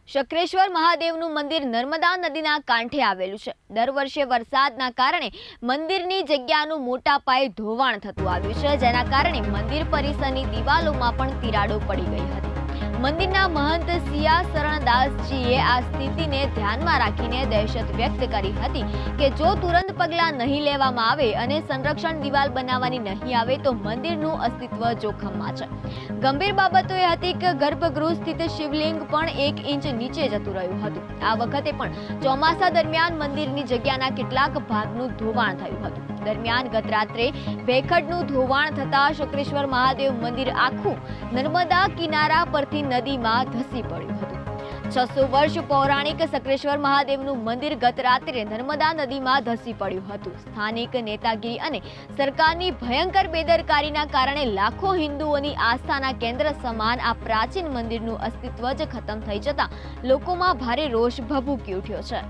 શક્રેશ્વર મહાદેવનું મંદિર નર્મદા નદીના કાંઠે આવેલું છે। દર વર્ષે વરસાદના કારણે મંદિરની જગ્યાનું મોટા પાયે ધોવાણ થતું આવ્યું છે, જેના કારણે મંદિર પરિસરની દિવાલોમાં પણ તિરાડો પડી ગઈ હતી। મંદિરના મહંત સિયા શરણદાસજીએ આ સ્થિતિને ધ્યાનમાં રાખીને દહેશત વ્યક્ત કરી હતી કે જો તુરંત પગલાં નહીં લેવામાં આવે અને સંરક્ષણ દિવાલ બનાવવાની નહીં આવે તો મંદિરનું અસ્તિત્વ જોખમમાં છે। ગંભીર બાબતો એ હતી કે ગર્ભગૃહ સ્થિત શિવલિંગ પણ 1 ઇંચ નીચે જતું રહ્યું હતું। આ વખતે પણ ચોમાસા દરમિયાન મંદિરની જગ્યાના કેટલાક ભાગનું ધોવાણ થયું હતું। દરમિયાન ગત રાત્રે ભેખડનું ધોવાણ થતા શક્રેશ્વર મહાદેવ મંદિર આખું નર્મદા કિનારા પરથી નદીમાં ધસી પડ્યું હતું। 600 વર્ષ પૌરાણિક શક્રેશ્વર મહાદેવનું મંદિર ગત રાત્રે નર્મદા નદીમાં ધસી પડ્યું હતું। સ્થાનિક નેતાગીરી અને સરકારની ભયંકર બેદરકારીના કારણે લાખો હિન્દુઓની આસ્થાના કેન્દ્ર સમાન આ પ્રાચીન મંદિરનું અસ્તિત્વ જ ખતમ થઈ જતા લોકોમાં ભારે રોષ ભભૂકી ઉઠ્યો છે।